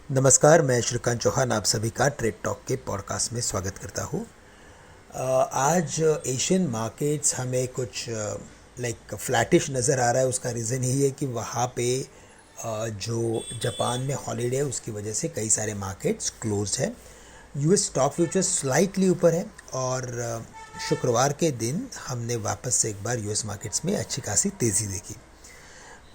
नमस्कार, मैं श्रीकांत चौहान आप सभी का ट्रेड टॉक के पॉडकास्ट में स्वागत करता हूँ। आज एशियन मार्केट्स हमें कुछ लाइक फ्लैटिश नज़र आ रहा है। उसका रीज़न यही है कि वहाँ पे जो जापान में हॉलीडे है उसकी वजह से कई सारे मार्केट्स क्लोज है। यूएस स्टॉक फ्यूचर्स स्लाइटली ऊपर है और शुक्रवार के दिन हमने वापस से एक बार यूएस मार्केट्स में अच्छी खासी तेज़ी देखी।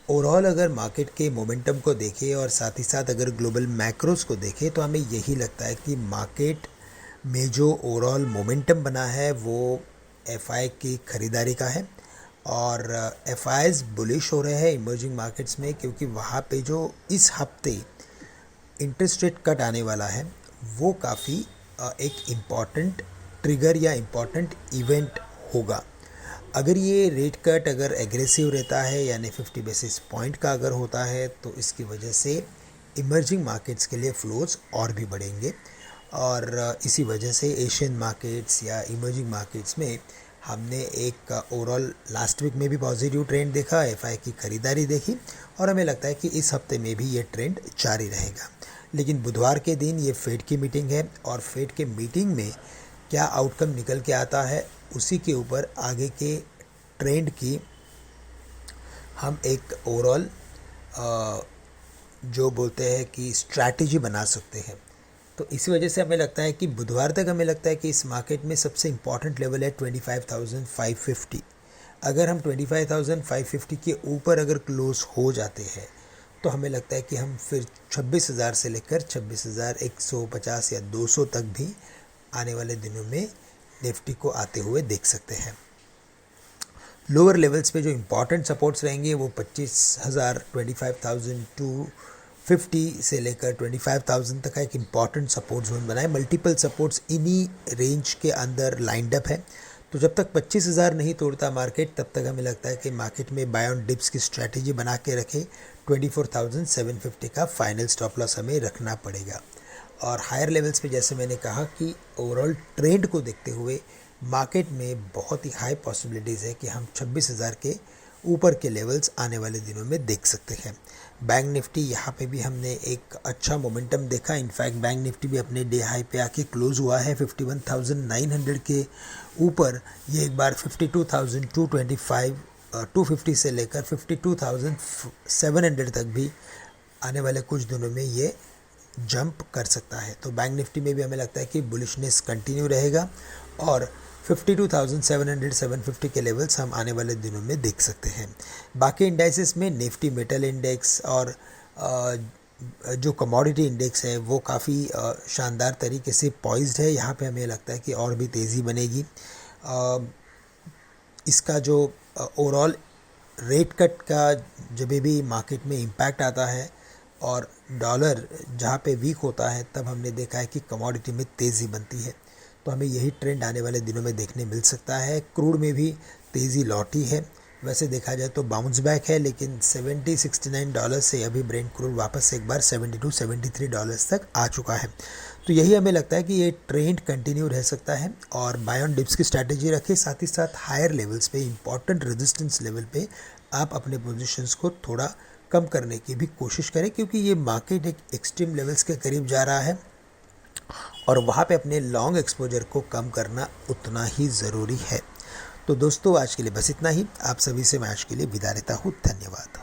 ओवरऑल अगर मार्केट के मोमेंटम को देखें और साथ ही साथ अगर ग्लोबल मैक्रोस को देखें तो हमें यही लगता है कि मार्केट में जो ओवरऑल मोमेंटम बना है वो एफआई की ख़रीदारी का है और एफआईज बुलिश हो रहे हैं इमर्जिंग मार्केट्स में, क्योंकि वहाँ पे जो इस हफ्ते इंटरेस्ट रेट कट आने वाला है वो काफ़ी एक इम्पॉर्टेंट ट्रिगर या इम्पॉर्टेंट इवेंट होगा। अगर ये रेट कट अगर एग्रेसिव रहता है यानी 50 बेसिस पॉइंट का अगर होता है तो इसकी वजह से इमर्जिंग मार्केट्स के लिए फ्लोज और भी बढ़ेंगे और इसी वजह से एशियन मार्केट्स या इमर्जिंग मार्केट्स में हमने एक ओवरऑल लास्ट वीक में भी पॉजिटिव ट्रेंड देखा, एफआई की ख़रीदारी देखी और हमें लगता है कि इस हफ्ते में भी ये ट्रेंड जारी रहेगा। लेकिन बुधवार के दिन ये फेड की मीटिंग है और फेड के मीटिंग में क्या आउटकम निकल के आता है उसी के ऊपर आगे के ट्रेंड की हम एक ओवरऑल जो बोलते हैं कि स्ट्रैटेजी बना सकते हैं। तो इसी वजह से हमें लगता है कि बुधवार तक हमें लगता है कि इस मार्केट में सबसे इम्पॉर्टेंट लेवल है 25,550। अगर हम 25,550 के ऊपर अगर क्लोज हो जाते हैं तो हमें लगता है कि हम फिर 26,000 से लेकर 26,150 या 200 तक भी आने वाले दिनों में निफ्टी को आते हुए देख सकते हैं। लोअर लेवल्स पे जो इम्पॉर्टेंट सपोर्ट्स रहेंगे वो 25,000 25,250 से लेकर 25,000 तक का एक इम्पॉर्टेंट सपोर्ट जोन बना है। मल्टीपल सपोर्ट्स इन्हीं रेंज के अंदर लाइंड अप है। तो जब तक 25,000 नहीं तोड़ता मार्केट तब तक हमें लगता है कि मार्केट में बाय ऑन डिप्स की स्ट्रैटेजी बना के रखे 24,750 का फाइनल स्टॉप लॉस हमें रखना पड़ेगा। और हायर लेवल्स पे जैसे मैंने कहा कि ओवरऑल ट्रेंड को देखते हुए मार्केट में बहुत ही हाई पॉसिबिलिटीज़ है कि हम 26,000 के ऊपर के लेवल्स आने वाले दिनों में देख सकते हैं। बैंक निफ्टी यहाँ पे भी हमने एक अच्छा मोमेंटम देखा। इनफैक्ट बैंक निफ्टी भी अपने डे हाई पे आके क्लोज हुआ है 51,900 के ऊपर। ये एक बार 52,225 250 से लेकर 52,700 तक भी आने वाले कुछ दिनों में ये जंप कर सकता है। तो बैंक निफ्टी में भी हमें लगता है कि बुलिशनेस कंटिन्यू रहेगा और 52,700 750 के लेवल्स हम आने वाले दिनों में देख सकते हैं। बाकी इंडाइसेस में निफ्टी मेटल इंडेक्स और जो कमोडिटी इंडेक्स है वो काफ़ी शानदार तरीके से पॉइज्ड है। यहाँ पे हमें लगता है कि और भी तेज़ी बनेगी। इसका जो ओवरऑल रेट कट का जब भी मार्केट में इम्पैक्ट आता है और डॉलर जहाँ पे वीक होता है तब हमने देखा है कि कमोडिटी में तेज़ी बनती है। तो हमें यही ट्रेंड आने वाले दिनों में देखने मिल सकता है। क्रूड में भी तेज़ी लौटी है। वैसे देखा जाए तो बाउंस बैक है, लेकिन $70-69 से अभी ब्रेंट क्रूड वापस से एक बार $72-73 तक आ चुका है। तो यही हमें लगता है कि ये ट्रेंड कंटिन्यू रह सकता है और बाय ऑन डिप्स की स्ट्रैटेजी रखें। साथ ही साथ हायर लेवल्स पे इंपॉर्टेंट रेजिस्टेंस लेवल पे आप अपने पोजीशंस को थोड़ा कम करने की भी कोशिश करें, क्योंकि ये मार्केट एक एक्सट्रीम लेवल्स के करीब जा रहा है और वहाँ पे अपने लॉन्ग एक्सपोजर को कम करना उतना ही ज़रूरी है। तो दोस्तों आज के लिए बस इतना ही। आप सभी से मैं आज के लिए विदा लेता हूँ। धन्यवाद।